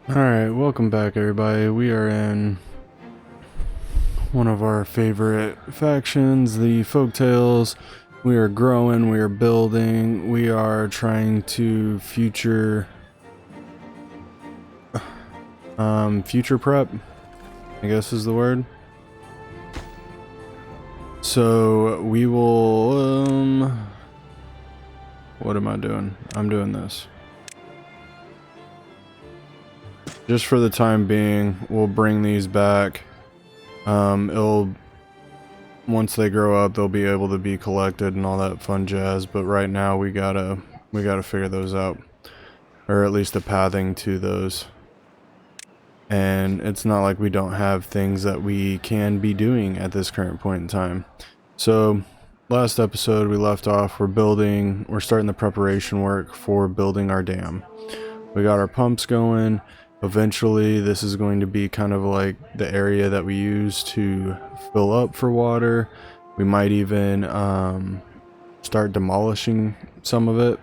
Alright, welcome back everybody. We are in one of our favorite factions, the Folktales. We are growing, we are building, we are trying to future prep, I guess is the word. So we will what am I doing? I'm doing this. Just for the time being, we'll bring these back. It'll once they grow up, they'll be able to be collected and all that fun jazz. But right now, we gotta figure those out, or at least the pathing to those. And it's not like we don't have things that we can be doing at this current point in time. So, last episode we left off. We're starting the preparation work for building our dam. We got our pumps going. Eventually, this is going to be kind of like the area that we use to fill up for water. We might even start demolishing some of it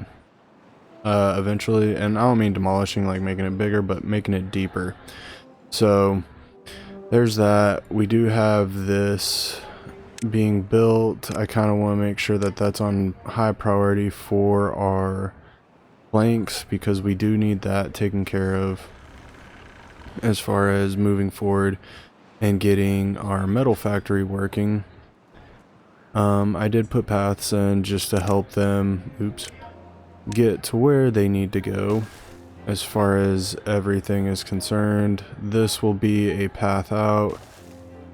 eventually. And I don't mean demolishing like making it bigger, but making it deeper. So there's that. We do have this being built. I kind of want to make sure that that's on high priority for our planks, because we do need that taken care of as far as moving forward and getting our metal factory working. I did put paths in just to help them get to where they need to go as far as everything is concerned. This will be a path out,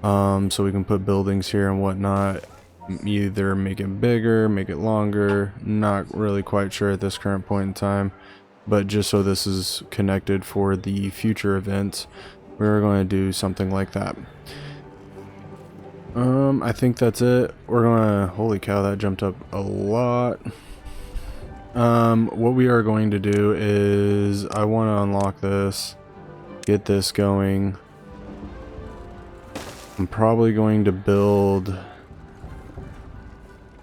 so we can put buildings here and whatnot, either make it bigger, make it longer, not really quite sure at this current point in time. But just so this is connected for the future events, we're going to do something like that. I think that's it. We're gonna, holy cow, that jumped up a lot. What we are going to do is I want to unlock this, get this going. I'm probably going to build,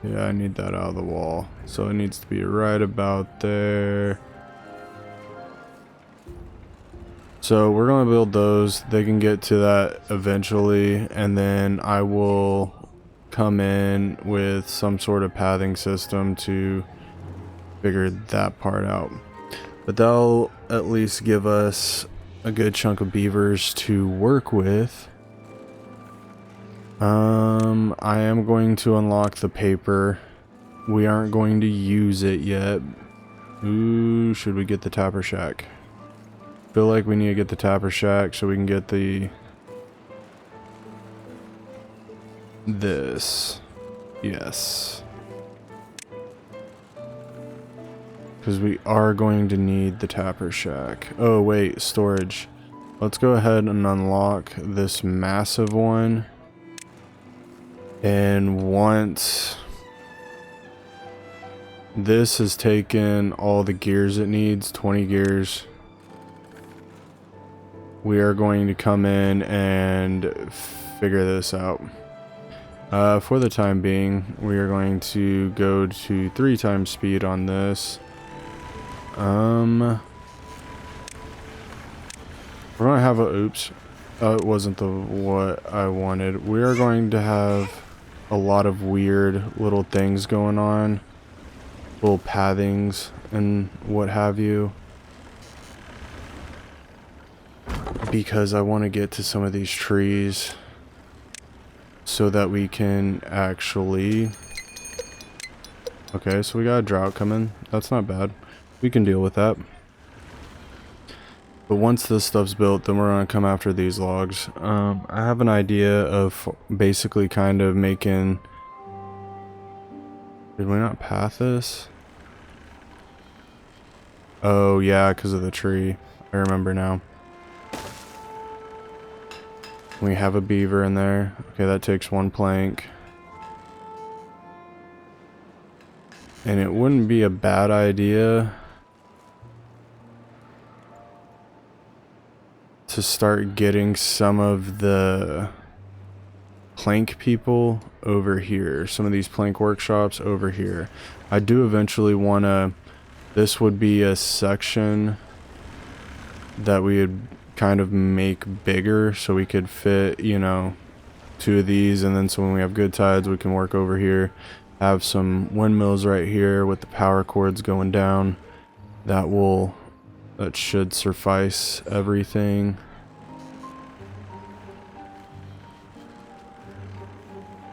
yeah, I need that out of the wall, so it needs to be right about there. So we're going to build those. They can get to that eventually, and then I will come in with some sort of pathing system to figure that part out. But that'll at least give us a good chunk of beavers to work with. I am going to unlock the paper. We aren't going to use it yet. Ooh, should we get the tapper shack? Feel like we need to get the tapper shack so we can get this. Yes. Because we are going to need the tapper shack. Oh wait, storage. Let's go ahead and unlock this massive one. And once this has taken all the gears it needs, 20 gears, we are going to come in and figure this out. For the time being, we are going to go to 3 times speed on this. We're gonna have a, oops, it wasn't what I wanted. We are going to have a lot of weird little things going on, little pathings and what have you, because I want to get to some of these trees so that we can actually, okay, so we got a drought coming. That's not bad. We can deal with that. But once this stuff's built, then we're going to come after these logs. I have an idea of basically kind of making, did we not path this? Oh yeah, because of the tree. I remember now. We have a beaver in there. Okay, that takes 1 plank. And it wouldn't be a bad idea to start getting some of the plank people over here. Some of these plank workshops over here. I do eventually want to, this would be a section that we would kind of make bigger so we could fit, you know, 2 of these, and then so when we have good tides we can work over here, have some windmills right here with the power cords going down. That should suffice everything.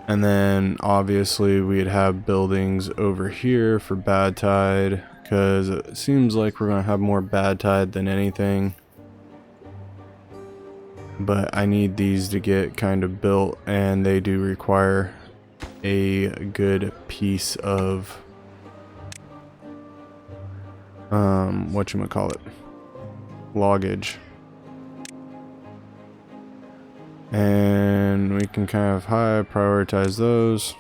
And then obviously we'd have buildings over here for bad tide, because it seems like we're going to have more bad tide than anything. But I need these to get kind of built, and they do require a good piece of whatchamacallit, loggage. And we can kind of high prioritize those.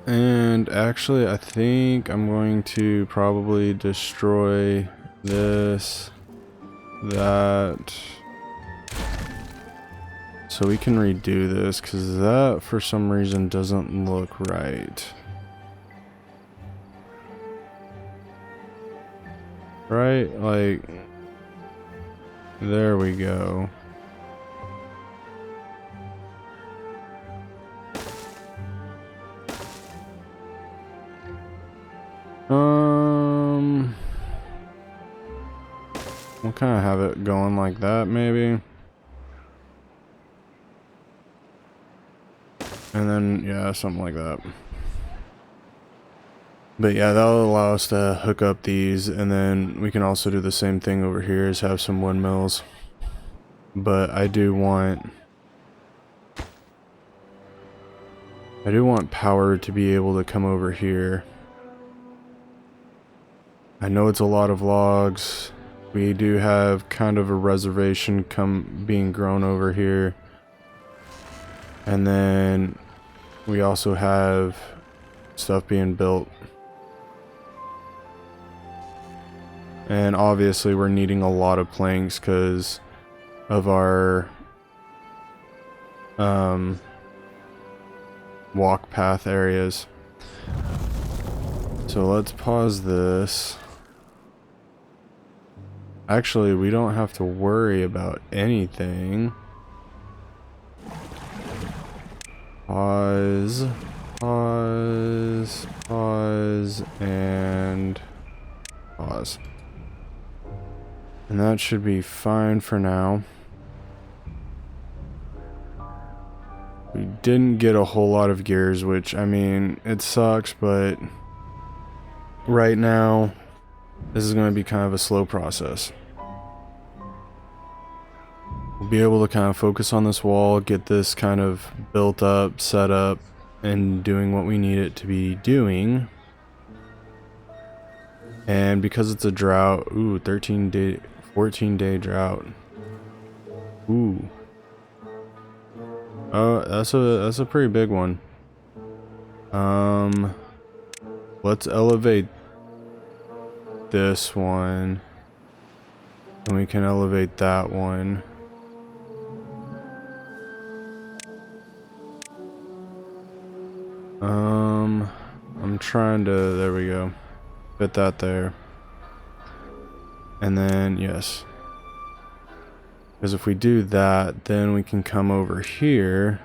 And actually I think I'm going to probably destroy this, that, so we can redo this, because that for some reason doesn't look right. Right, like, there we go. We'll kind of have it going like that, maybe. And then, yeah, something like that. But yeah, that'll allow us to hook up these, and then we can also do the same thing over here, is have some windmills. But I do want power to be able to come over here. I know it's a lot of logs. We do have kind of a reservation being grown over here. And then we also have stuff being built. And obviously we're needing a lot of planks because of our walk path areas. So let's pause this. Actually, we don't have to worry about anything. Pause, pause, pause, and pause. And that should be fine for now. We didn't get a whole lot of gears, which, I mean, it sucks, but right now, this is going to be kind of a slow process. We'll be able to kind of focus on this wall, get this kind of built up, set up, and doing what we need it to be doing. And because it's a drought, ooh, 14-day drought. Ooh. Oh, that's a pretty big one. Let's elevate this one, and we can elevate that one. I'm trying to, there we go, fit that there. And then, yes, because if we do that, then we can come over here.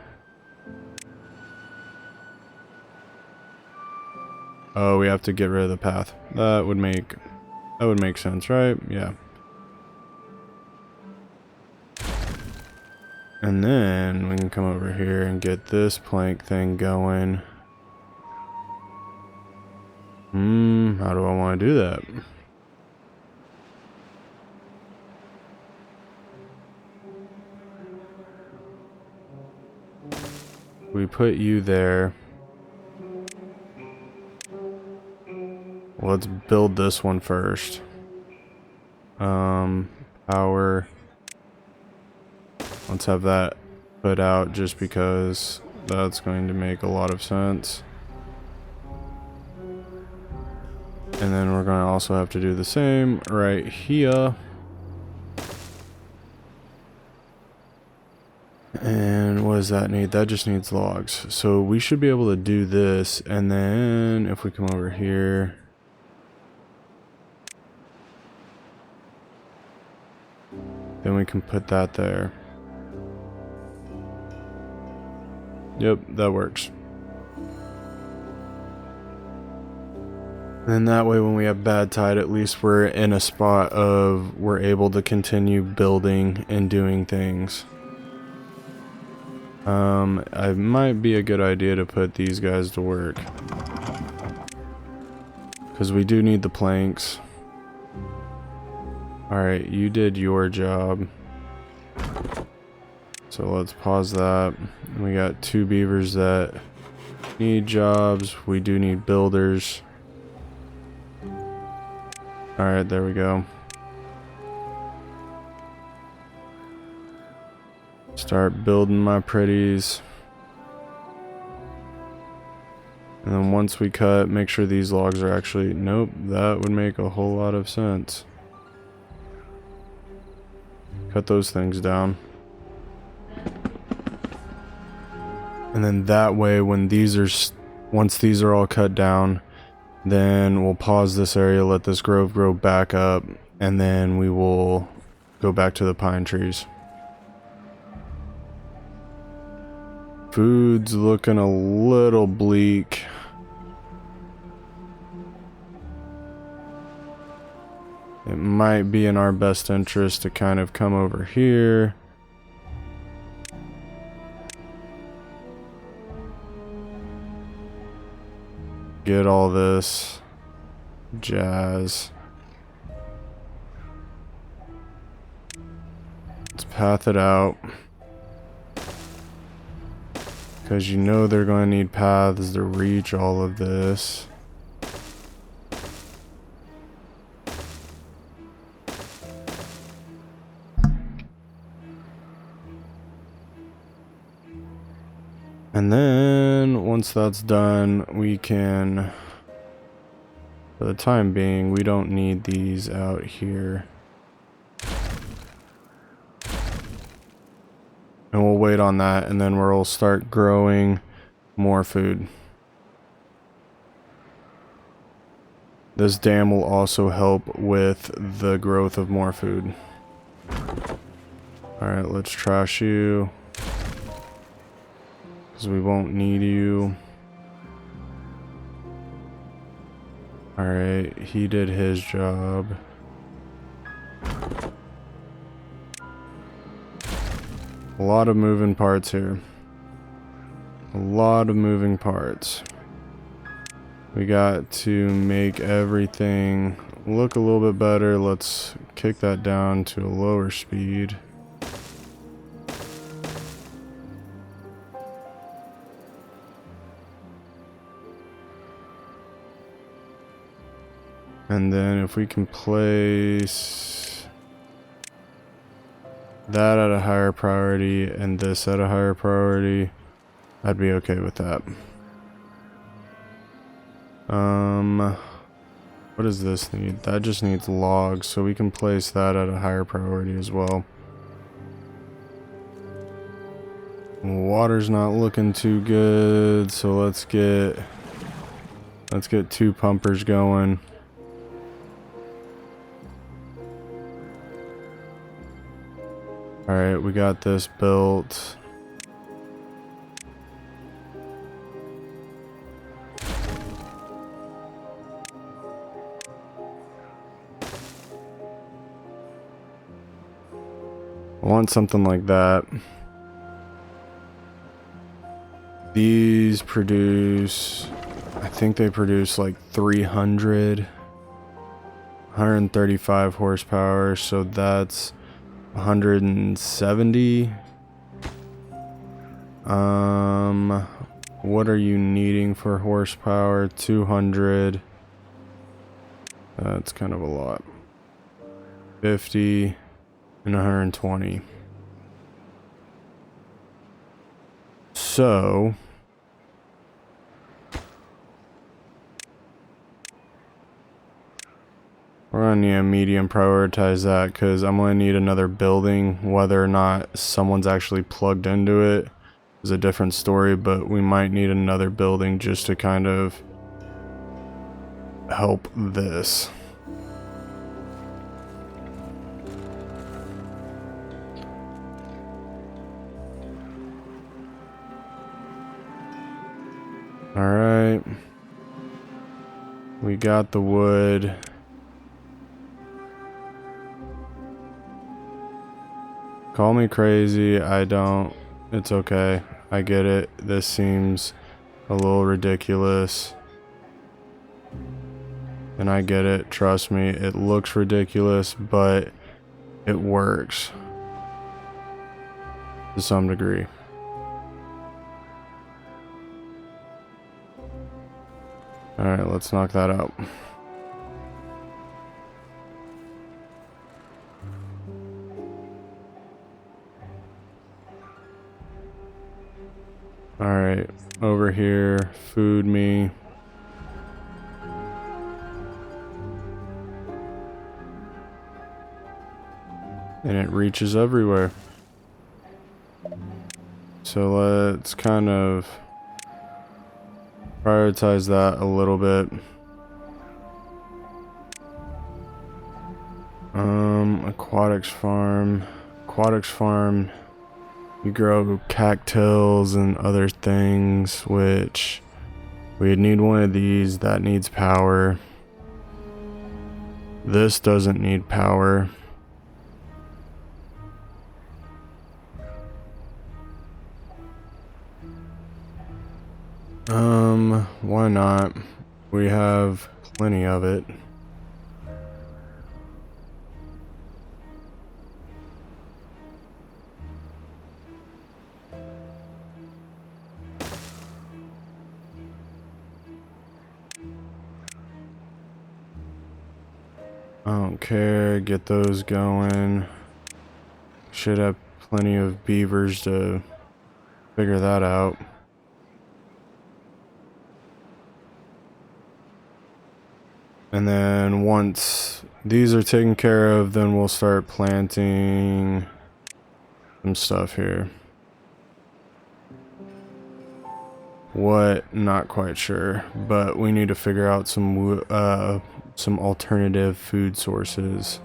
Oh, we have to get rid of the path. That would make sense, right? Yeah. And then we can come over here and get this plank thing going. How do I want to do that? We put you there. Let's build this one first. Power. Let's have that put out just because that's going to make a lot of sense. And then we're going to also have to do the same right here. And what does that need? That just needs logs. So we should be able to do this, and then if we come over here, then we can put that there. Yep, that works. And that way when we have bad tide, at least we're in a spot of we're able to continue building and doing things. It might be a good idea to put these guys to work, because we do need the planks. Alright, you did your job. So let's pause that. We got 2 beavers that need jobs. We do need builders. Alright, there we go. Start building my pretties. And then once we cut, make sure these logs are actually... Nope, that would make a whole lot of sense. Cut those things down. And then that way, when these are... Once these are all cut down, then we'll pause this area, let this grove grow back up, and then we will go back to the pine trees. Food's looking a little bleak. It might be in our best interest to kind of come over here. Get all this jazz. Let's path it out. Because you know they're going to need paths to reach all of this. And then once that's done, we can, for the time being, we don't need these out here. And we'll wait on that, and then we'll start growing more food. This dam will also help with the growth of more food. Alright, let's trash you, because we won't need you. Alright, he did his job. A lot of moving parts here. A lot of moving parts. We got to make everything look a little bit better. Let's kick that down to a lower speed. And then if we can place that at a higher priority and this at a higher priority, I'd be okay with that. What does this need? That just needs logs, so we can place that at a higher priority as well. Water's not looking too good, so let's get 2 pumpers going. Alright, we got this built. I want something like that. These produce, I think they produce like 135 horsepower, so that's 170. What are you needing for horsepower? 200. That's kind of a lot. 50 and 120. So we're gonna need a medium prioritize that, because I'm gonna need another building, whether or not someone's actually plugged into it. is a different story, but we might need another building just to kind of help this. All right. We got the wood. Call me crazy. I don't. It's okay. I get it. This seems a little ridiculous. And I get it. Trust me. It looks ridiculous, but it works to some degree. Alright, let's knock that out. Alright, over here, food me. And it reaches everywhere. So let's kind of prioritize that a little bit. Aquatics farm. Aquatics farm. You grow cattails and other things, which we need one of these. That needs power. This doesn't need power. Why not? We have plenty of it. I don't care, get those going. Should have plenty of beavers to figure that out. And then once these are taken care of, then we'll start planting some stuff here. What? Not quite sure, but we need to figure out some alternative food sources.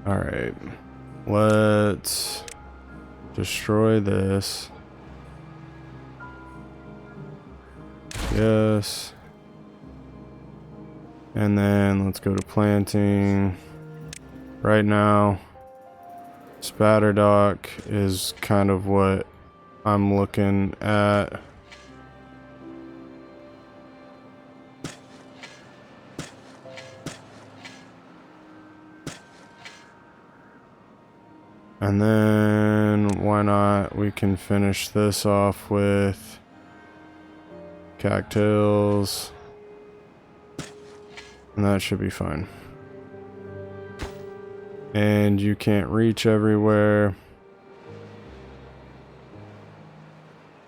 All right, let's destroy this. Yes. And then let's go to planting. Right now, spatter dock is kind of what I'm looking at. And then why not? We can finish this off with cattails. And that should be fine. And you can't reach everywhere.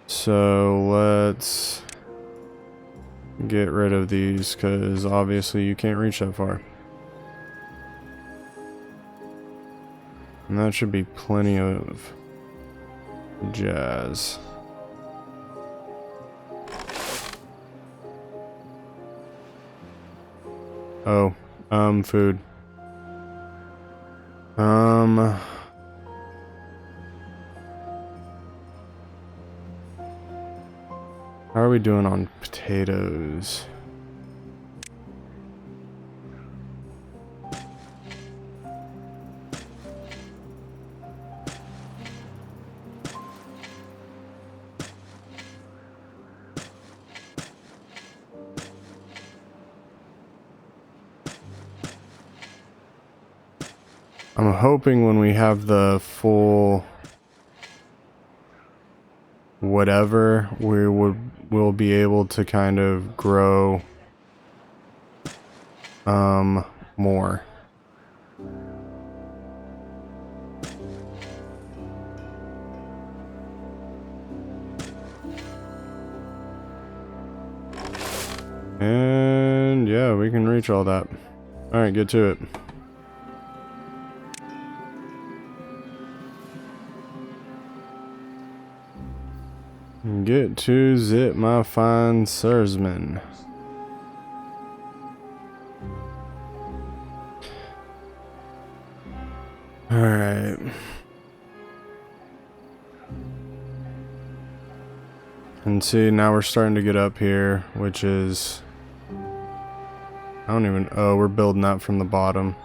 So let's get rid of these, because obviously you can't reach that far. And that should be plenty of jazz. Oh, food. How are we doing on potatoes? I'm hoping when we have the full whatever, we'll be able to kind of grow more. much all that. Alright, get to it. Get to zip, my fine sirsman. Alright. And see, now we're starting to get up here, which is... I don't even... Oh, we're building that from the bottom.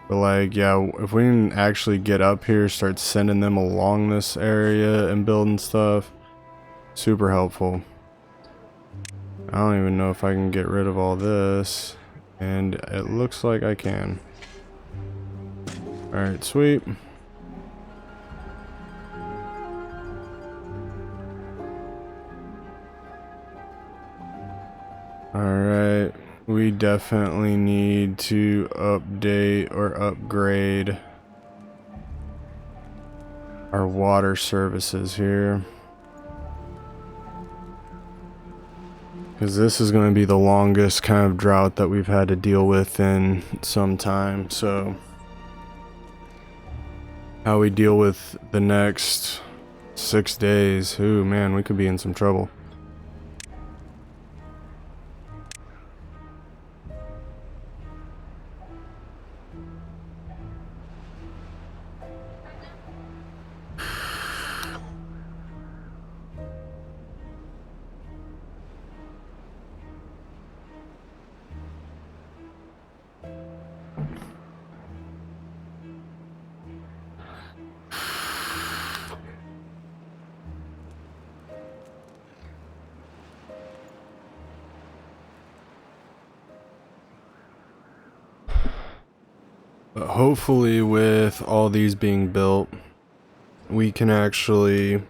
But like, yeah, if we can actually get up here, start sending them along this area and building stuff, super helpful. I don't even know if I can get rid of all this, and it looks like I can. Alright, sweet. Alright, we definitely need to update or upgrade our water services here. Because this is going to be the longest kind of drought that we've had to deal with in some time, so how we deal with the next 6 days, ooh man, we could be in some trouble. But hopefully with all these being built, we can actually...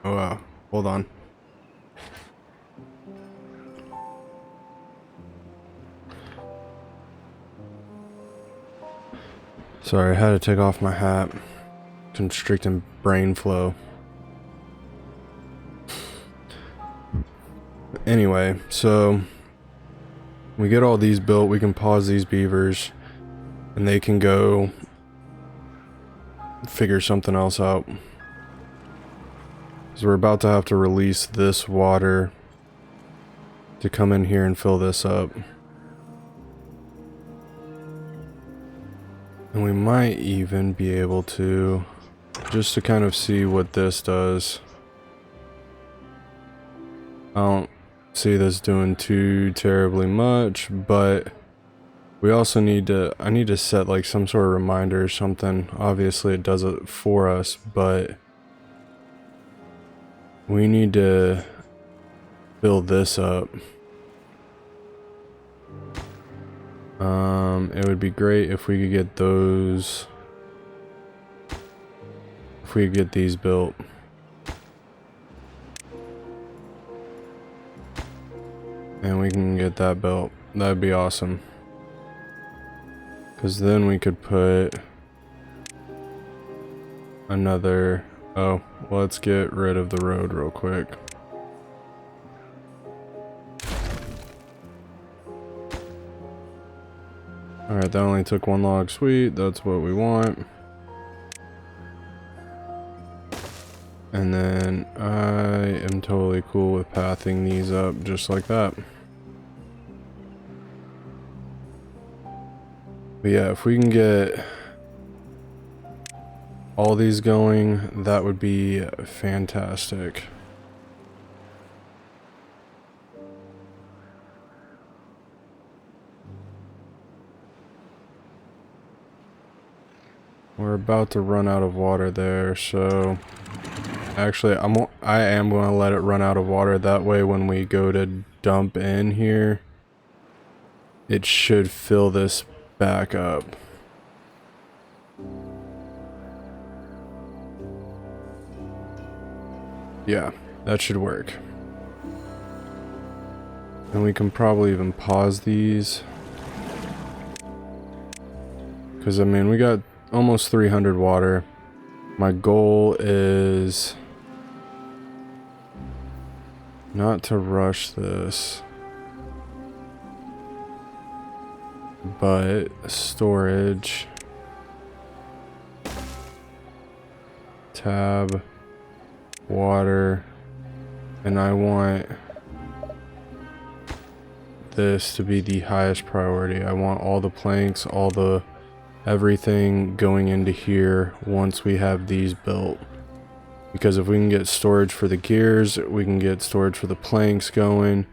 Oh, hold on. Sorry, I had to take off my hat. Constricting brain flow. Anyway, so we get all these built, we can pause these beavers, and they can go figure something else out. So we're about to have to release this water to come in here and fill this up. And we might even be able to, just to kind of see what this does. I don't see this doing too terribly much, but we also need to, I need to set like some sort of reminder or something. Obviously it does it for us, but we need to build this up. It would be great if we could get those, if we could get these built. And we can get that built. That'd be awesome. Because then we could put another... Oh, let's get rid of the road real quick. Alright, that only took one log. Sweet, that's what we want. And then I am totally cool with pathing these up just like that. But yeah, if we can get all these going, that would be fantastic. We're about to run out of water there, so actually I am going to let it run out of water. That way when we go to dump in here, it should fill this back up. Yeah, that should work. And we can probably even pause these. Because, I mean, we got almost 300 water. My goal is not to rush this. But storage, tab, water, and I want this to be the highest priority. I want all the planks, all the everything going into here once we have these built. Because if we can get storage for the gears, we can get storage for the planks going.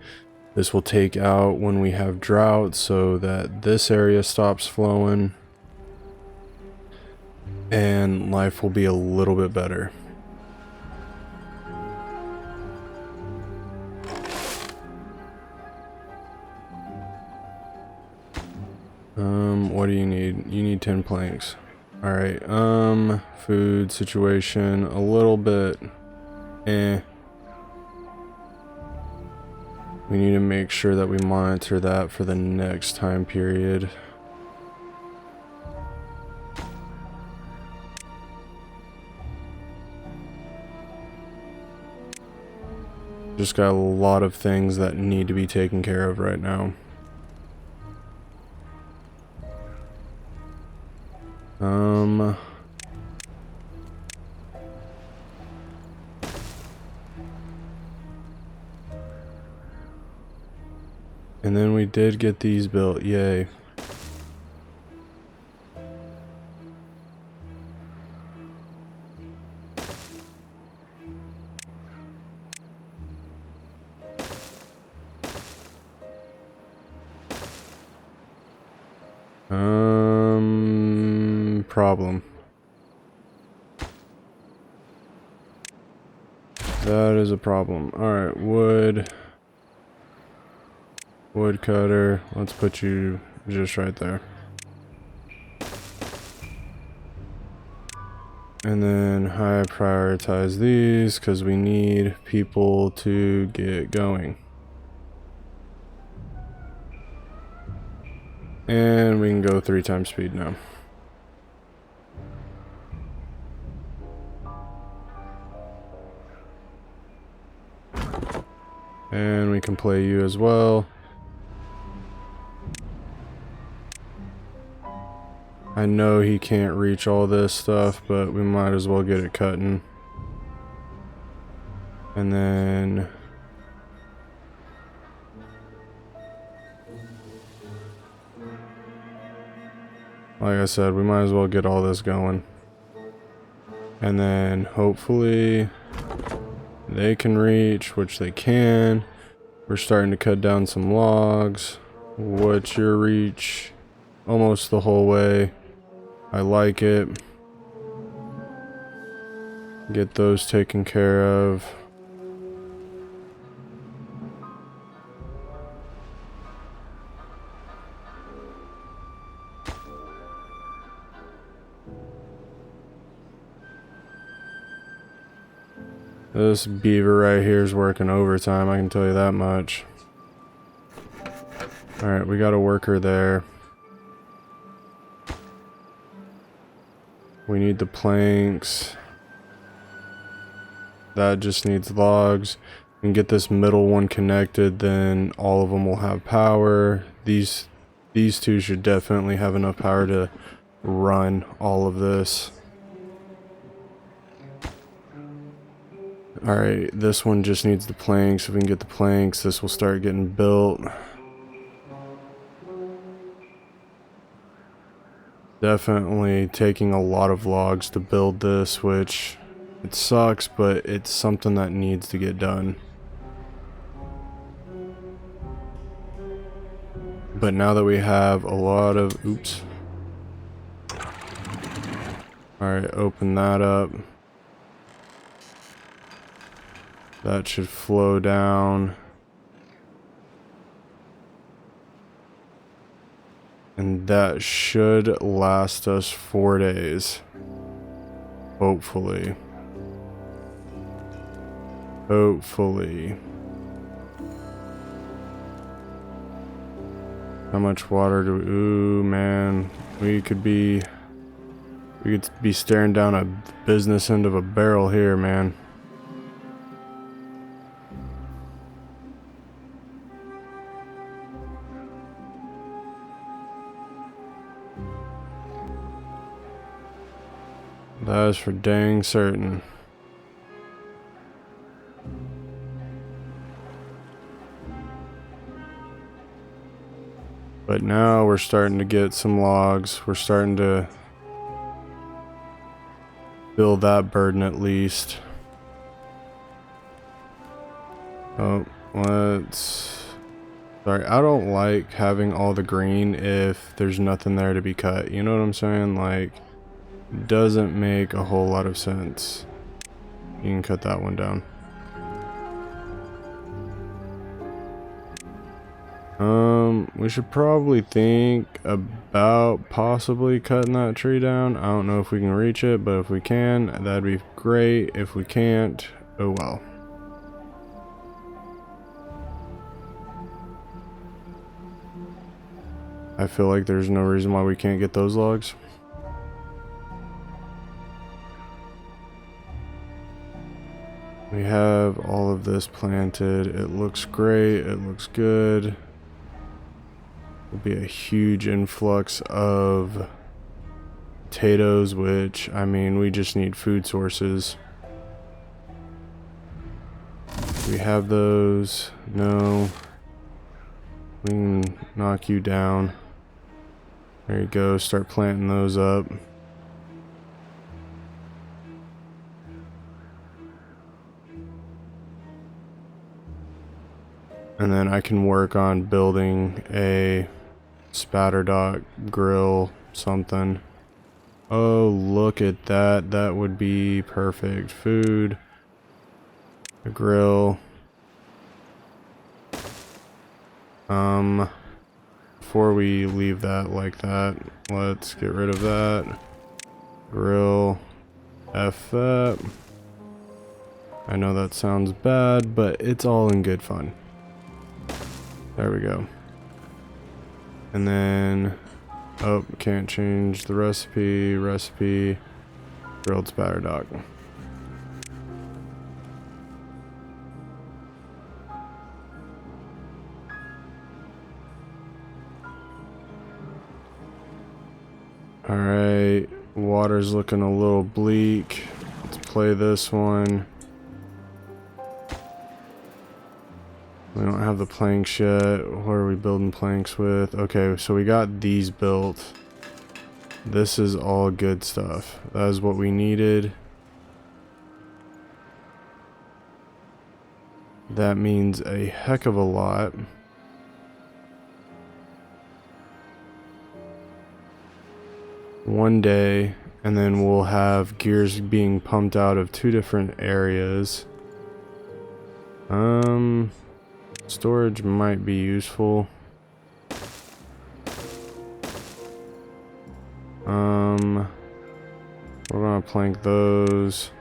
This will take out when we have drought so that this area stops flowing. And life will be a little bit better. What do you need? You need 10 planks. Alright, food situation, a little bit, We need to make sure that we monitor that for the next time period. Just got a lot of things that need to be taken care of right now. And then we did get these built, yay. Problem. That is a problem. Alright, wood cutter. Let's put you just right there. And then high prioritize these because we need people to get going. And we can go 3 times speed now. And we can play you as well. I know he can't reach all this stuff, but we might as well get it cutting. And then like I said, we might as well get all this going. And then hopefully they can reach, which they can. We're starting to cut down some logs. What's your reach? Almost the whole way. I like it. Get those taken care of. This beaver right here is working overtime, I can tell you that much. Alright, we got a worker there. We need the planks. That just needs logs. We can get this middle one connected, then all of them will have power. These two should definitely have enough power to run all of this. Alright, this one just needs the planks. If we can get the planks, this will start getting built. Definitely taking a lot of logs to build this, which it sucks, but it's something that needs to get done. But now that we have a lot of... Oops. Alright, open that up. That should flow down. And that should last us 4 days. Hopefully. Hopefully. How much water do we... Ooh, man. We could be staring down a business end of a barrel here, man. That is for dang certain. But now we're starting to get some logs. We're starting to fill that burden at least. Oh, let's... Sorry, I don't like having all the green if there's nothing there to be cut. You know what I'm saying? Like, doesn't make a whole lot of sense. You can cut that one down. We should probably think about possibly cutting that tree down. I don't know if we can reach it, but if we can, that'd be great. If we can't, oh well. I feel like there's no reason why we can't get those logs. We have all of this planted. It looks great. It looks good. Will be a huge influx of potatoes, which, I mean, we just need food sources. Do we have those? No. We can knock you down. There you go. Start planting those up. And then I can work on building a spatter dock grill something. Oh, look at that. That would be perfect. Food. A grill. Before we leave that like that, let's get rid of that. Grill. F that. I know that sounds bad, but it's all in good fun. There we go. And then, oh, can't change the recipe. Recipe, grilled spatter dock. Alright, water's looking a little bleak. Let's play this one. We don't have the planks yet. What are we building planks with? Okay, so we got these built. This is all good stuff. That is what we needed. That means a heck of a lot. One day, and then we'll have gears being pumped out of 2 different areas. Storage might be useful. We're gonna plank those.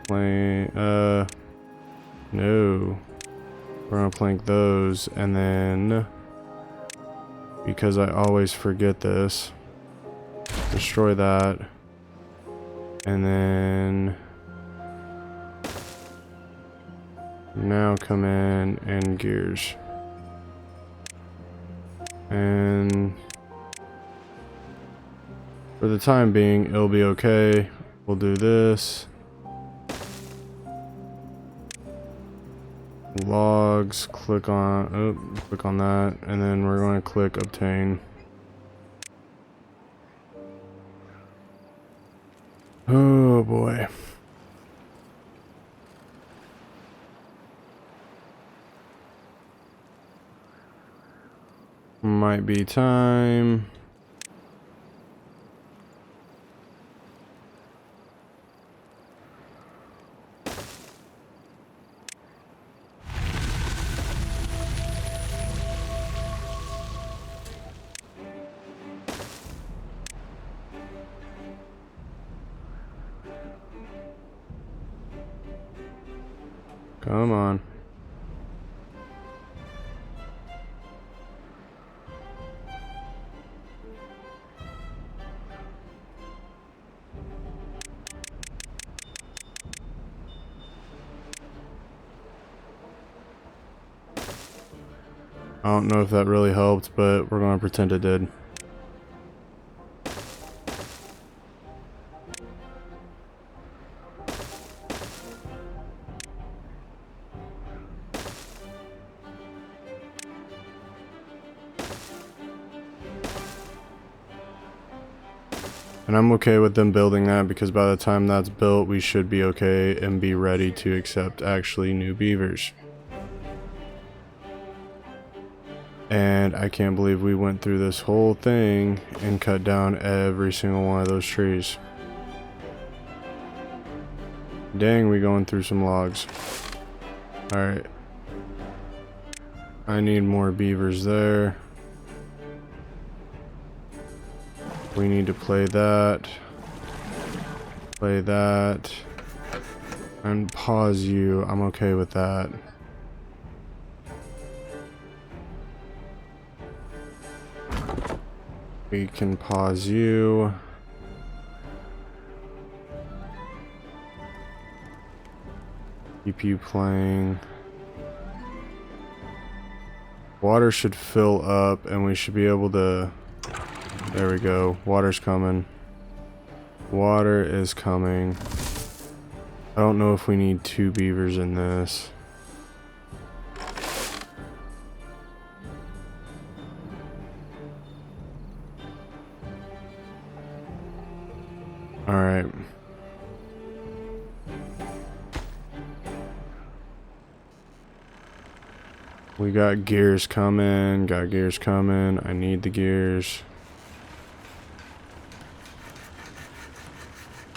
No. We're gonna plank those, and then, because I always forget this, destroy that, and then now come in and gears, and for the time being it'll be okay. We'll do this. Logs, click on that, and then we're going to click obtain. Oh boy. Might be time. Come on. I don't know if that really helped, but we're going to pretend it did. And I'm okay with them building that because by the time that's built, we should be okay and be ready to accept actually new beavers. And I can't believe we went through this whole thing and cut down every single one of those trees. Dang, we going through some logs. Alright. I need more beavers there. We need to play that. Play that. And pause you. I'm okay with that. We can pause you. Keep you playing. Water should fill up and we should be able to... There we go. Water's coming. Water is coming. I don't know if we need 2 beavers in this. Alright. We got gears coming. Got gears coming. I need the gears.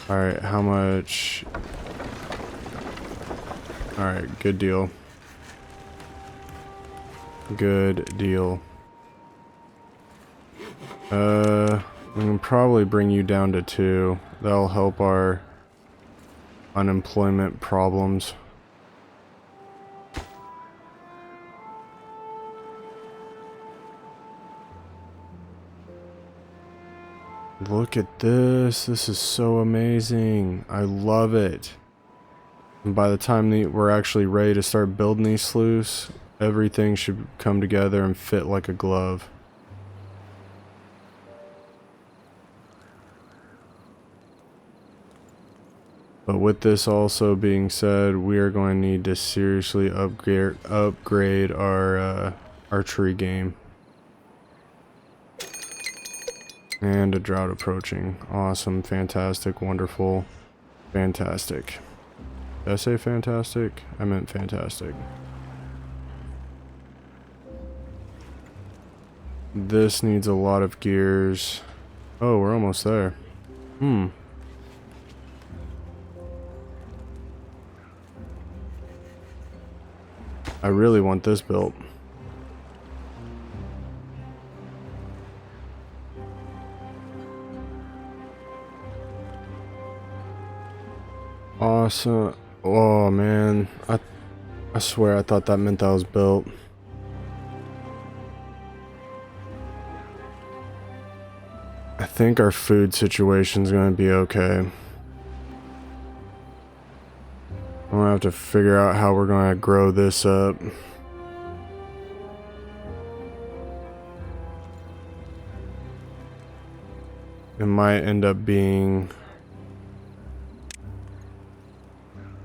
Alright, how much? Alright, good deal. Good deal. We can probably bring you down to 2. That'll help our unemployment problems. Look at this. This is so amazing. I love it. And by the time we're actually ready to start building these sluices, everything should come together and fit like a glove. But with this also being said, we are going to need to seriously upgrade our tree game. And a drought approaching. Awesome, fantastic, wonderful, fantastic. Did I say fantastic? I meant fantastic. This needs a lot of gears. Oh, we're almost there. I really want this built. Awesome. Oh man, I swear I thought that meant that was built. I think our food situation's gonna be okay. I'm gonna have to figure out how we're gonna grow this up. It might end up being...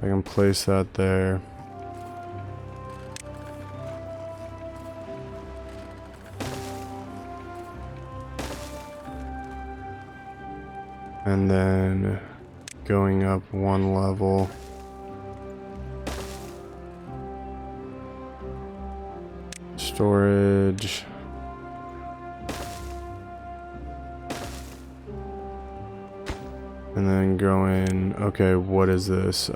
I can place that there. And then going up 1 level. Storage. And then going, okay, what is this?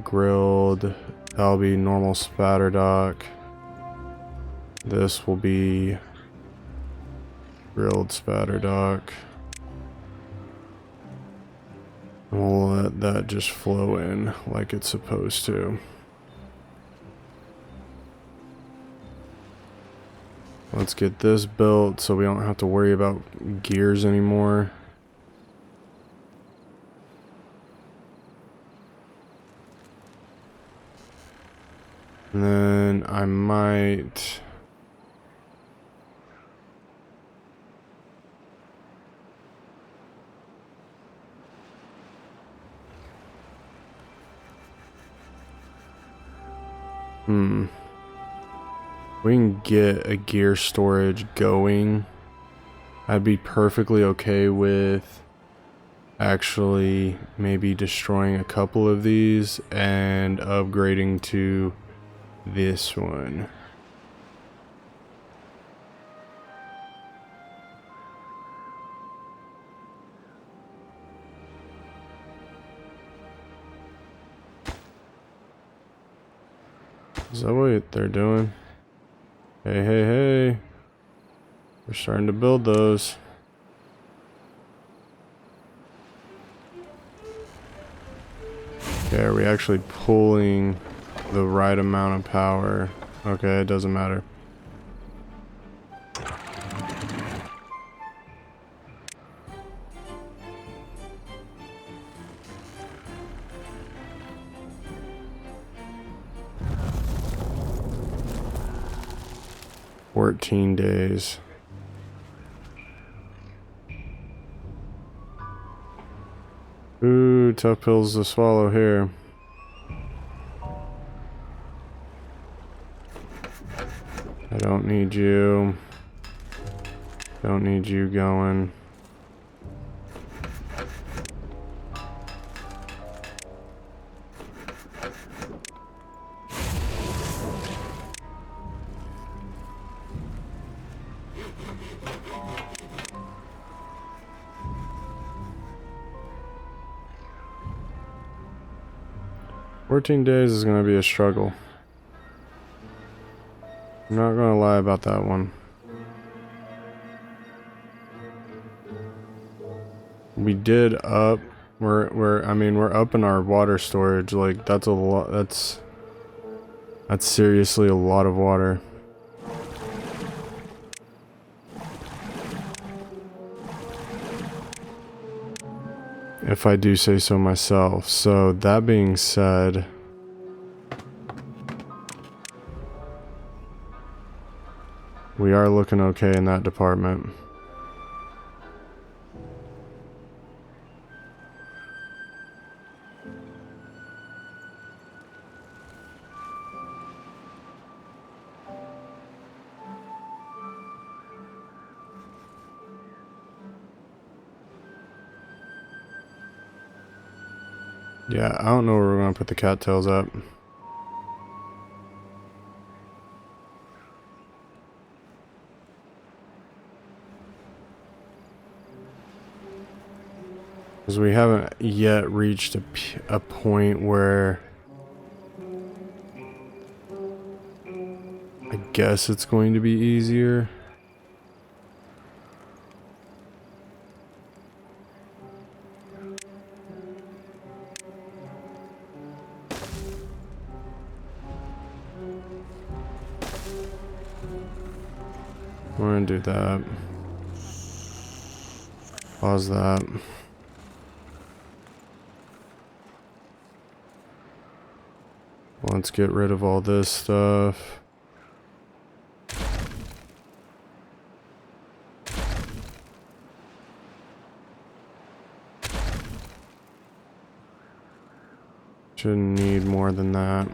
Grilled, that'll be normal spatter dock. This will be grilled spatter dock. And we'll let that just flow in like it's supposed to. Let's get this built so we don't have to worry about gears anymore. And then I might... We can get a gear storage going. I'd be perfectly okay with actually maybe destroying a couple of these and upgrading to this one. Is that what they're doing? Hey, hey, hey. We're starting to build those. Okay, are we actually pulling the right amount of power? Okay, it doesn't matter. "14 days. Ooh, tough pills to swallow here. I don't need you. Don't need you going. "14 days is going to be a struggle. I'm not going to lie about that one. We did up. We're up in our water storage. Like, that's a lot. That's seriously a lot of water. If I do say so myself. So that being said, we are looking okay in that department. Yeah, I don't know where we're gonna put the cattails up. Because we haven't yet reached a point where I guess it's going to be easier. We're gonna do that. Pause that. Let's get rid of all this stuff. Shouldn't need more than that.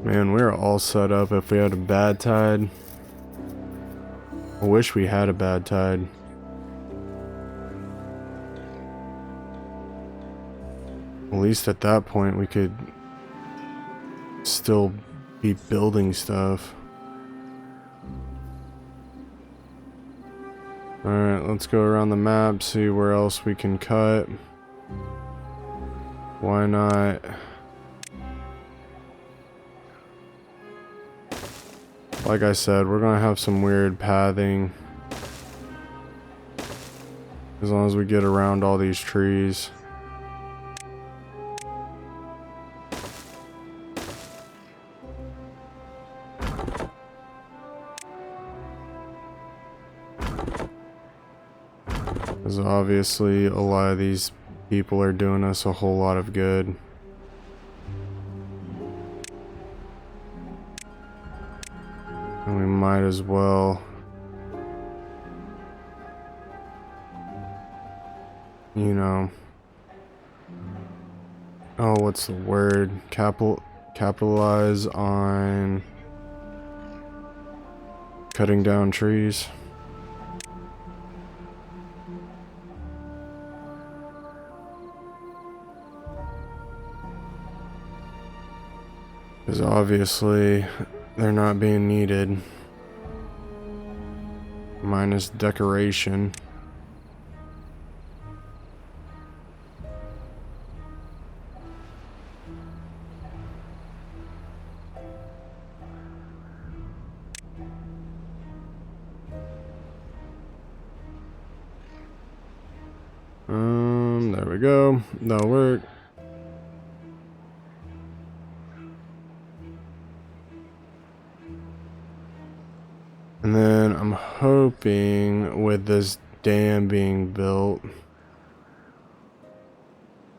Man, we're all set up if we had a bad tide. I wish we had a bad tide. At least at that point we could still be building stuff. Alright, let's go around the map, see where else we can cut. Why not? Like I said, we're gonna have some weird pathing. As long as we get around all these trees. Because obviously a lot of these people are doing us a whole lot of good. And we might as well, you know, oh, what's the word? Capitalize on cutting down trees. Because obviously they're not being needed. Minus decoration. There we go. That'll work. And then I'm hoping with this dam being built,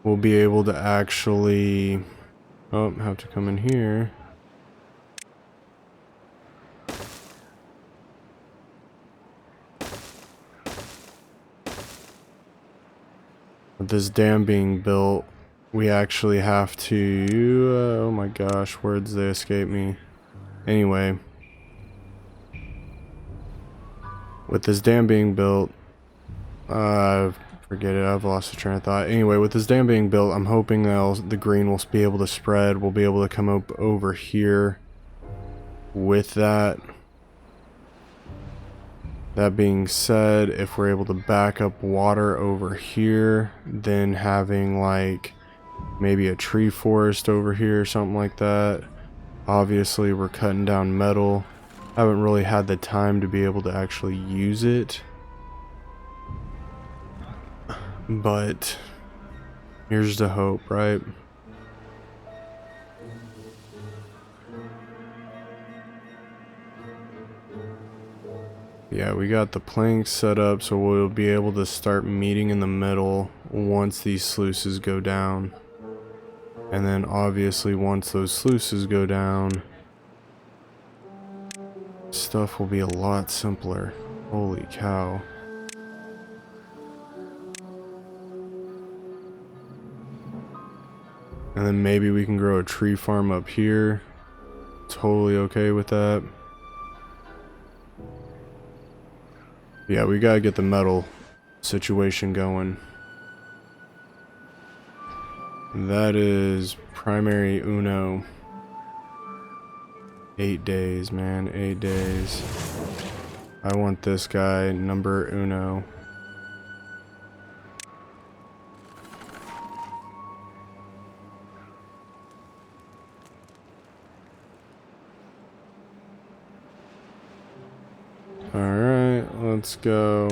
we'll be able to actually, oh, have to come in here. With this dam being built, we actually have to, oh my gosh, words they escape me. Anyway, with this dam being built, forget it, I've lost the train of thought. Anyway, with this dam being built, I'm hoping that the green will be able to spread. We'll be able to come up over here with that. That being said, if we're able to back up water over here, then having like maybe a tree forest over here, something like that. Obviously, we're cutting down metal. Haven't really had the time to be able to actually use it. But here's the hope, right? Yeah, we got the planks set up so we'll be able to start meeting in the middle once these sluices go down. And then obviously once those sluices go down, stuff will be a lot simpler. Holy cow. And then maybe we can grow a tree farm up here. Totally okay with that. Yeah, we gotta get the metal situation going. That is primary uno. 8 days, man, 8 days. I want this guy number uno. Alright, let's go.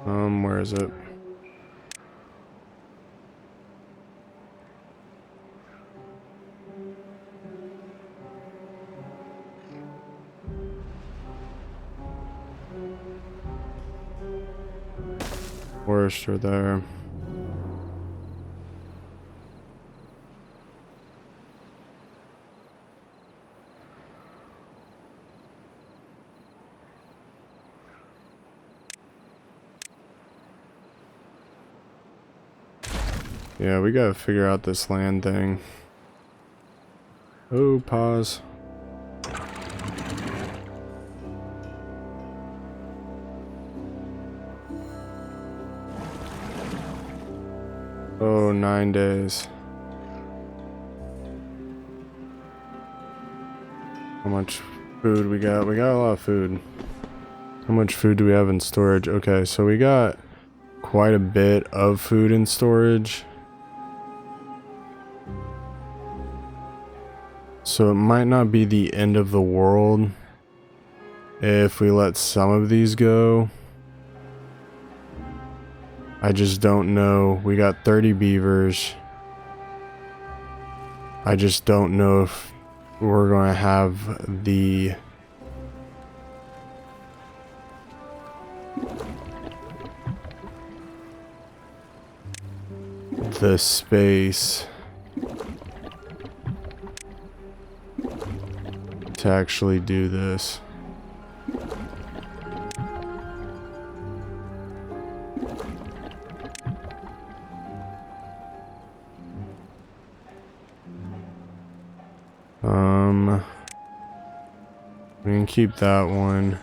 Where is it? Forester there. Yeah, we gotta figure out this land thing. Oh, pause. Oh, 9 days. How much food we got? We got a lot of food. How much food do we have in storage? Okay, so we got quite a bit of food in storage. So it might not be the end of the world if we let some of these go. I just don't know. We got 30 beavers. I just don't know if we're going to have the space to actually do this. We can keep that one.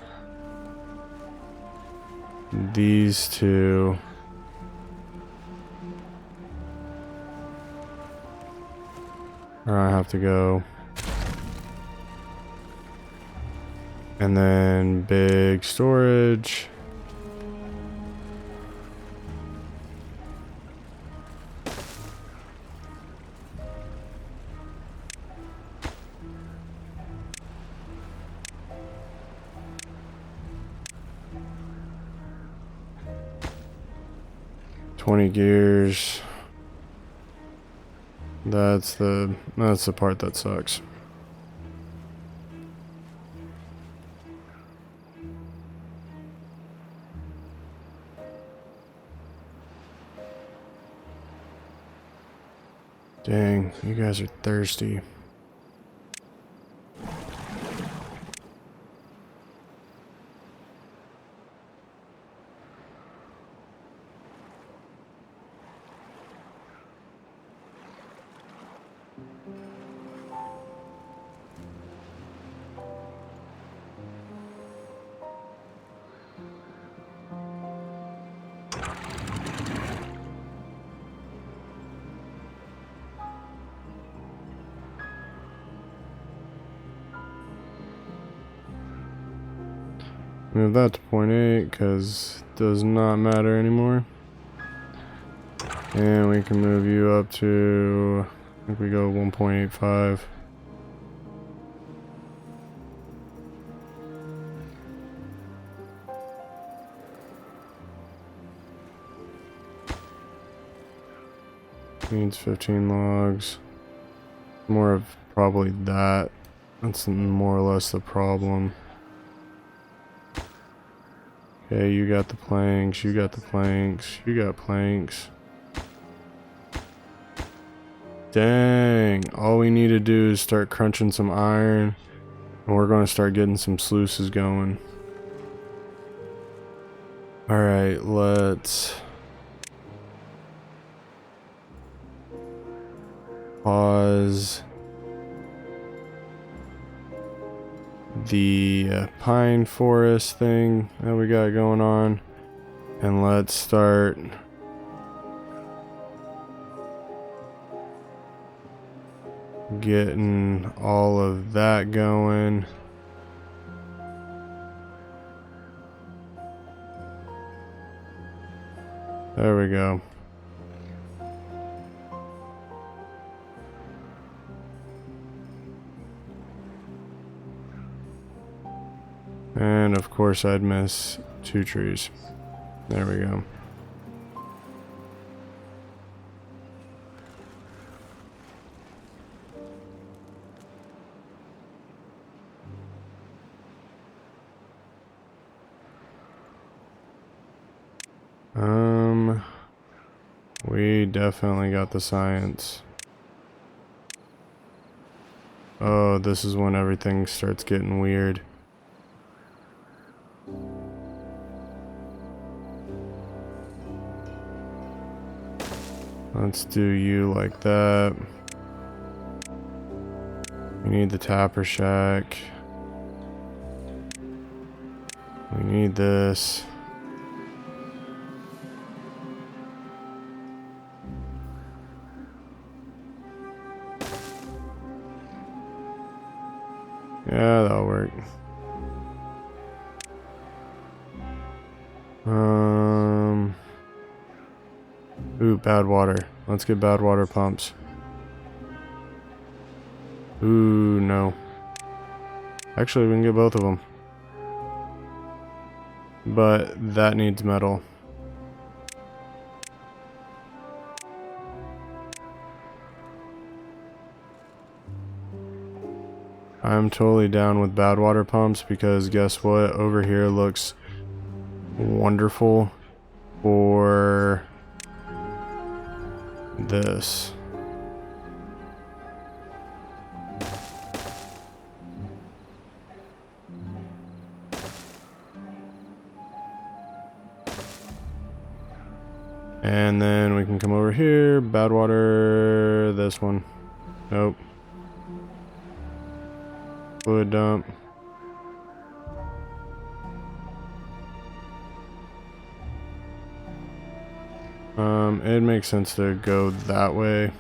These two. Or I have to go. And then big storage. $20 gears. That's the part that sucks. Dang, you guys are thirsty. Move that to 0.8 because it does not matter anymore. And we can move you up to, I think we go 1.85. Needs 15 logs. More of probably that. That's more or less the problem. Okay, you got the planks, you got the planks, you got planks. Dang, all we need to do is start crunching some iron, and we're going to start getting some sluices going. Alright, let's pause the pine forest thing that we got going on, and let's start getting all of that going. There we go. And of course I'd miss 2 trees. There we go. We definitely got the science. Oh, this is when everything starts getting weird. Let's do you like that. We need the tapper shack. We need this. Yeah, that'll work. Ooh, bad water. Let's get bad water pumps. Ooh, no. Actually, we can get both of them. But that needs metal. I'm totally down with bad water pumps because guess what? Over here looks wonderful for this. And then we can come over here, bad water, this one. Nope. Fluid dump. It makes sense to go that way.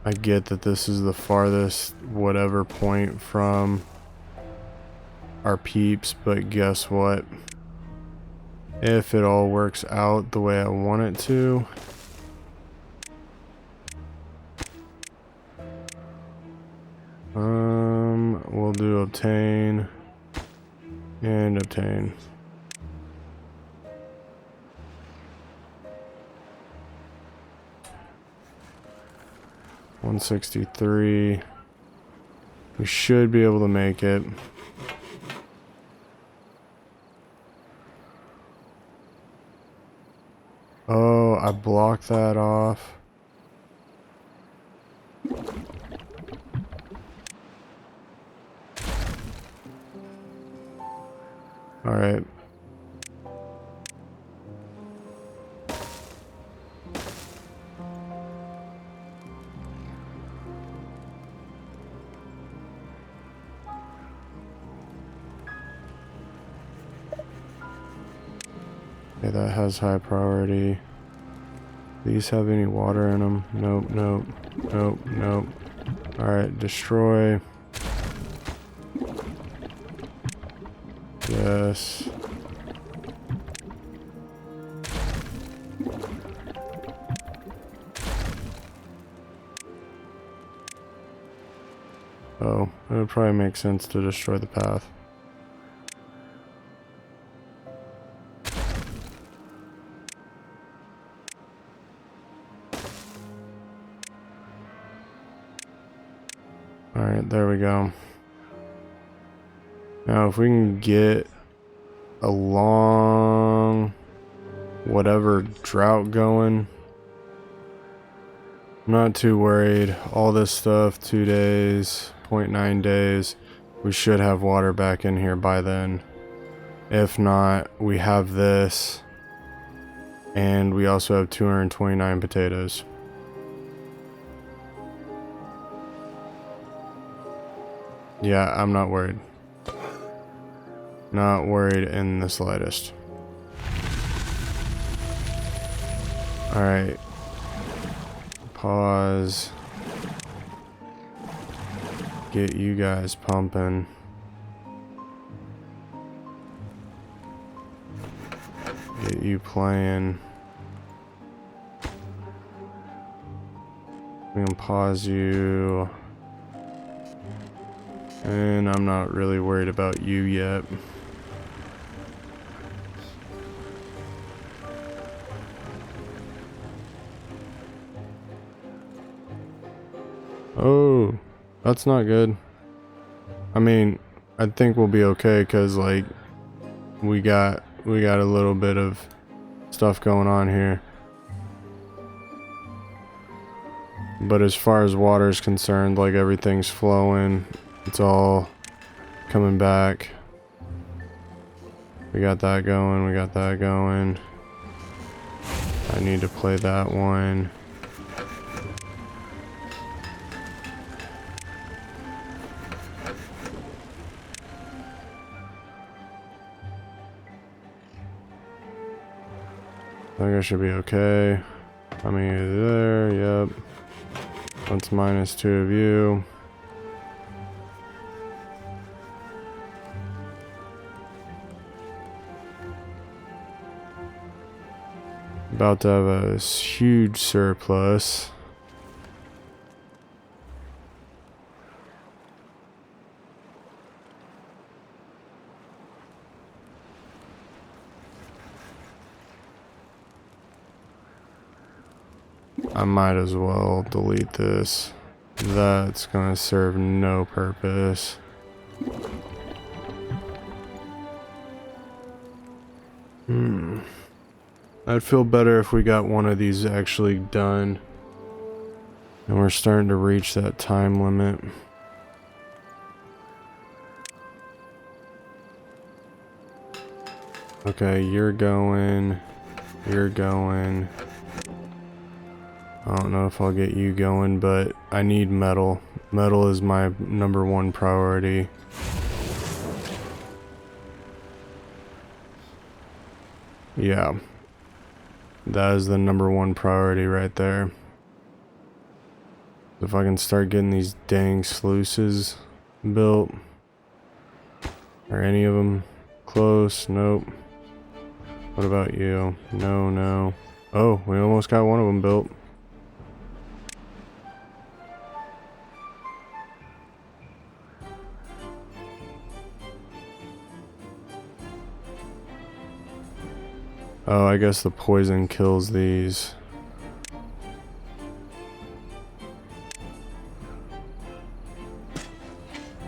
I get that this is the farthest whatever point from our peeps, but guess what? If it all works out the way I want it to, we'll do obtain and obtain. $163. We should be able to make it. Oh, I blocked that off. All right. Okay, that has high priority. These have any water in them? Nope, nope, nope, nope. Alright, destroy. Yes. Oh, it would probably make sense to destroy the path. Alright, there we go. Now if we can get a long whatever drought going, I'm not too worried. All this stuff, 2 days, 0.9 days, we should have water back in here by then. If not, we have this, and we also have 229 potatoes. Yeah, I'm not worried. Not worried in the slightest. Alright. Pause. Get you guys pumping. Get you playing. We can pause you. And I'm not really worried about you yet. Oh, that's not good. I mean, I think we'll be okay because like we got a little bit of stuff going on here. But as far as water is concerned, like everything's flowing. It's all coming back. We got that going, we got that going. I need to play that one. I think I should be okay. I mean, there, yep. That's -2 of you. About to have a huge surplus. I might as well delete this. That's gonna serve no purpose. I'd feel better if we got one of these actually done. And we're starting to reach that time limit. Okay, you're going. You're going. I don't know if I'll get you going, but I need metal. Metal is my #1 priority. Yeah. That is the #1 priority right there. If I can start getting these dang sluices built. Are any of them close? Nope. What about you? No, no. Oh, we almost got one of them built. Oh, I guess the poison kills these.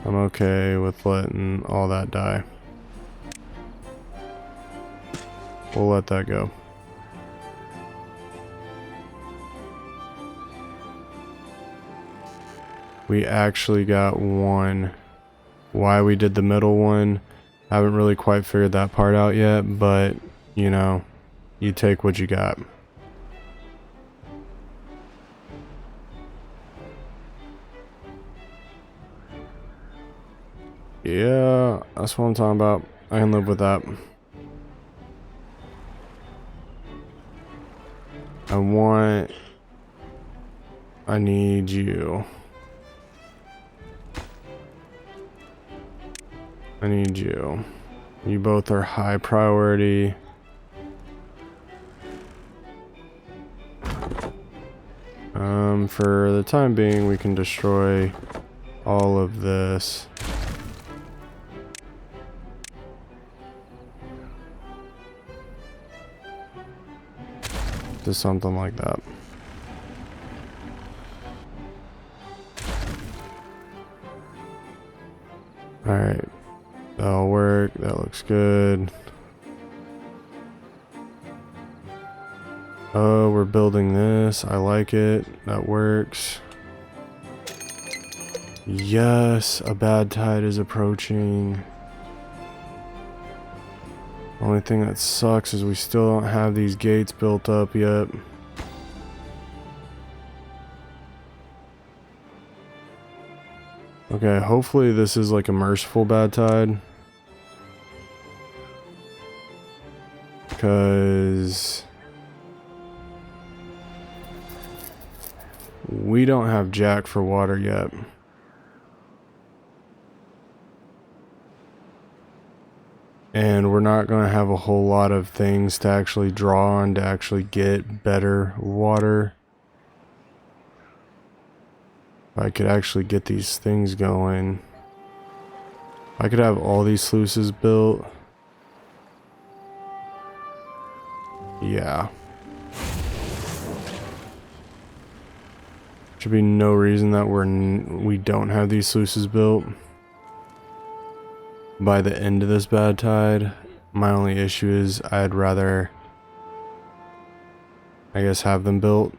I'm okay with letting all that die. We'll let that go. We actually got one. Why we did the middle one, I haven't really quite figured that part out yet, but you know, you take what you got. Yeah, that's what I'm talking about. I can live with that. I need you. I need you. You both are high priority. For the time being, we can destroy all of this. To something like that. Alright. That'll work. That looks good. Oh, we're building this. I like it. That works. Yes, a bad tide is approaching. Only thing that sucks is we still don't have these gates built up yet. Okay, hopefully this is like a merciful bad tide. Because we don't have jack for water yet. And we're not going to have a whole lot of things to actually draw on to actually get better water. If I could actually get these things going. I could have all these sluices built. Yeah. Should be no reason that we don't have these sluices built by the end of this bad tide. My only issue is I'd rather, I guess, have them built.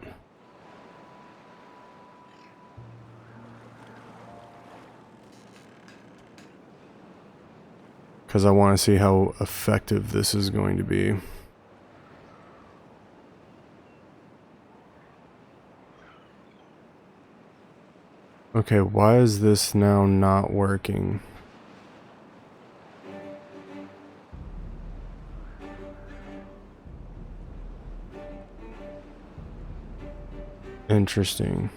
Because I want to see how effective this is going to be. Okay, why is this now not working? Interesting.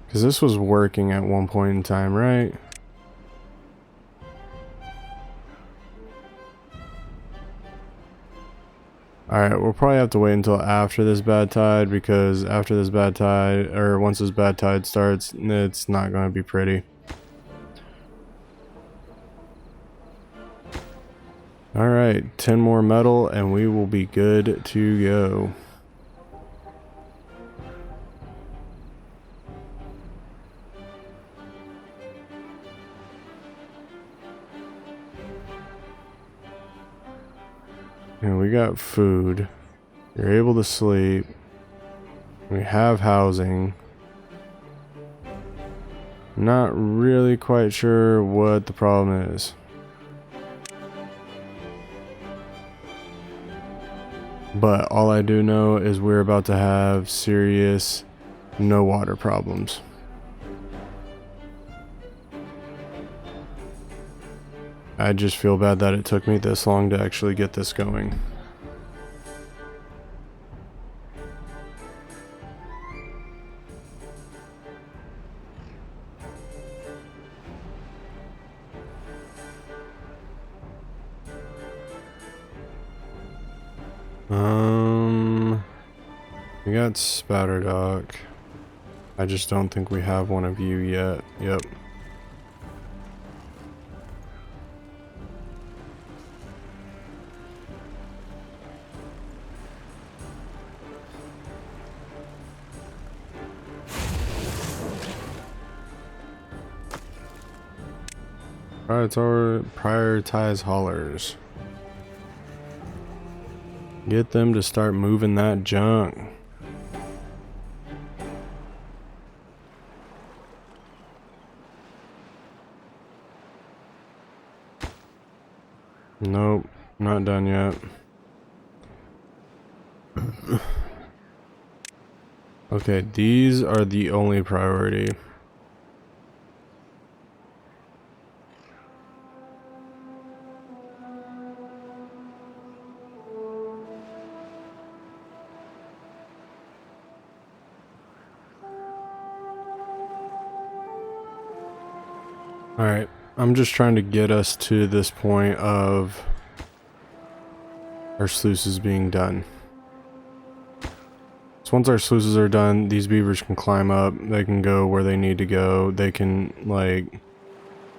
Because this was working at one point in time, right? Alright, we'll probably have to wait until after this bad tide, because after this bad tide, or once this bad tide starts, it's not going to be pretty. Alright, 10 more metal and we will be good to go. And we got food. You're able to sleep. We have housing. Not really quite sure what the problem is. But all I do know is we're about to have serious no water problems. I just feel bad that it took me this long to actually get this going. We got Spatterdock. I just don't think we have one of you yet. Yep. Prioritize haulers. Get them to start moving that junk. Nope, not done yet. Okay, these are the only priority. Alright, I'm just trying to get us to this point of our sluices being done. So once our sluices are done, these beavers can climb up, they can go where they need to go, they can, like,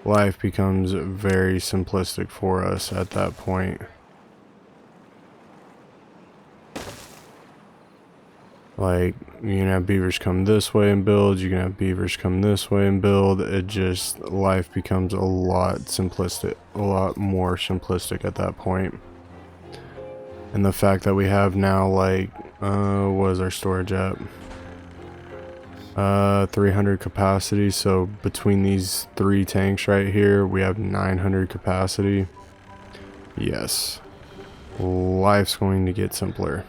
life becomes very simplistic for us at that point. Like, you can have beavers come this way and build, you can have beavers come this way and build. It just, life becomes a lot simplistic, a lot more simplistic at that point. And the fact that we have now, like, what is our storage at? 300 capacity, so between these 3 tanks right here, we have 900 capacity. Yes. Life's going to get simpler.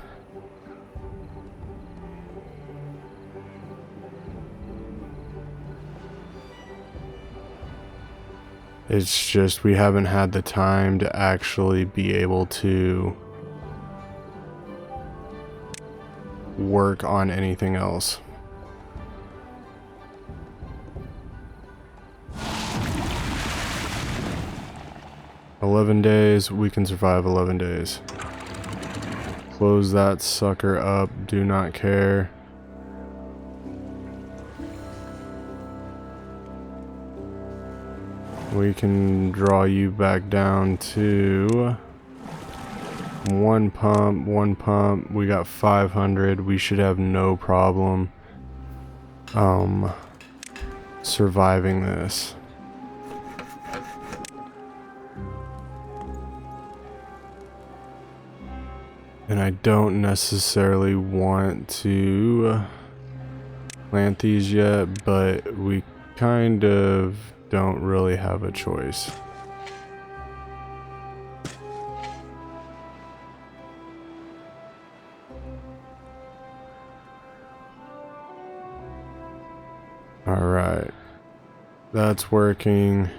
It's just we haven't had the time to actually be able to work on anything else. "11 days, we can survive 11 days. Close that sucker up, do not care. We can draw you back down to one pump. We got 500. We should have no problem surviving this. And I don't necessarily want to plant these yet, but we kind of don't really have a choice. Alright, that's working.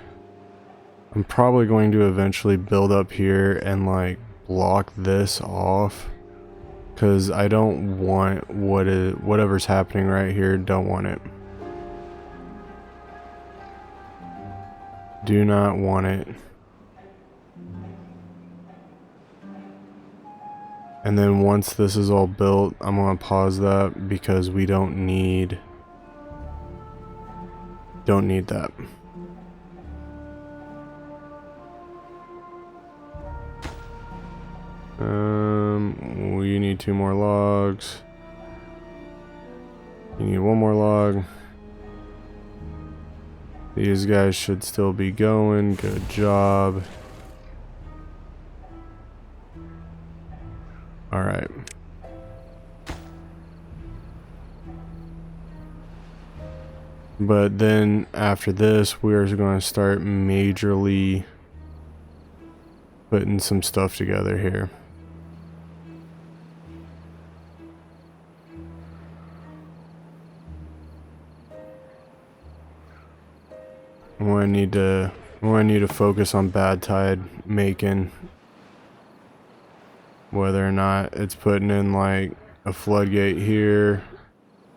I'm probably going to eventually build up here and like block this off, because I don't want whatever's happening right here, don't want it. Do not want it. And then once this is all built, I'm going to pause that because we don't need that. We need 2 more logs. You need 1 more log. These guys should still be going. Good job. Alright. But then after this, we're going to start majorly putting some stuff together here. We need to focus on bad tide making, whether or not it's putting in like a floodgate here.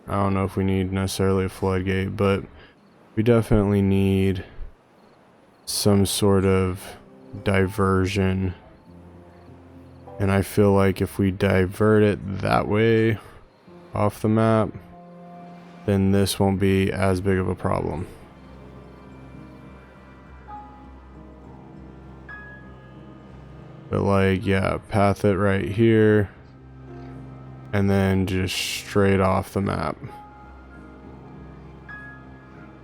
I don't know if we need necessarily a floodgate, but we definitely need some sort of diversion And I feel like if we divert it that way off the map, then this won't be as big of a problem. But like, yeah, path it right here and then just straight off the map.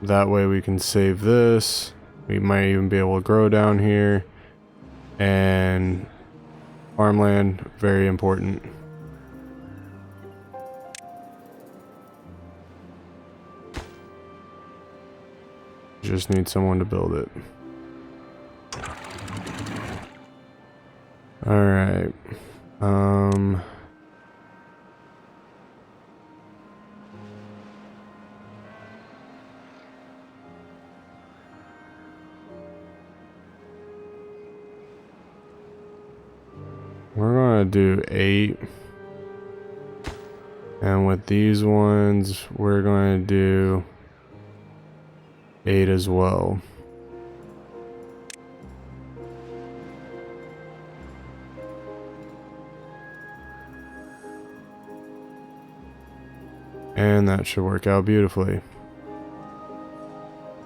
That way we can save this. We might even be able to grow down here. And farmland, very important. Just need someone to build it. Alright. We're gonna do 8. And with these ones, we're going to do 8 as well. And that should work out beautifully.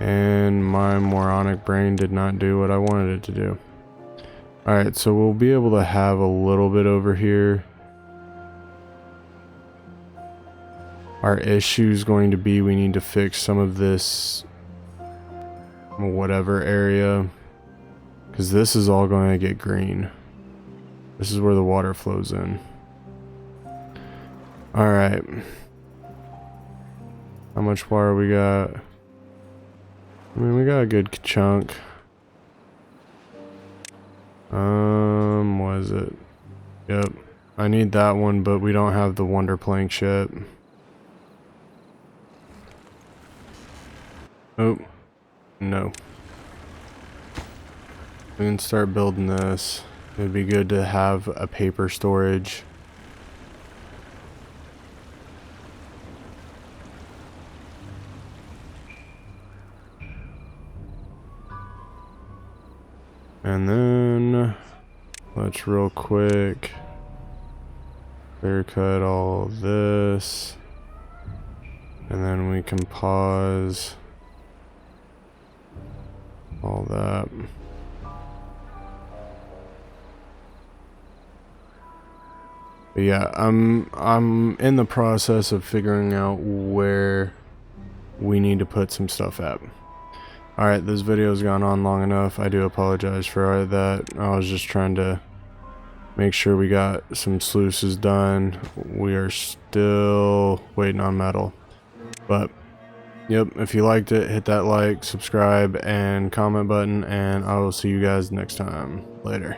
And my moronic brain did not do what I wanted it to do. Alright, so we'll be able to have a little bit over here. Our issue is going to be we need to fix some of this whatever area, because this is all going to get green. This is where the water flows in. Alright. How much water we got? I mean, we got a good chunk. What is it? Yep. I need that one, but we don't have the wonder plank yet. Oh. No. We can start building this. It'd be good to have a paper storage. And then let's real quick clear cut all of this, and then we can pause all that. But yeah, I'm in the process of figuring out where we need to put some stuff at. Alright, this video's gone on long enough. I do apologize for that. I was just trying to make sure we got some sluices done. We are still waiting on metal. But, yep, if you liked it, hit that like, subscribe, and comment button, and I will see you guys next time. Later.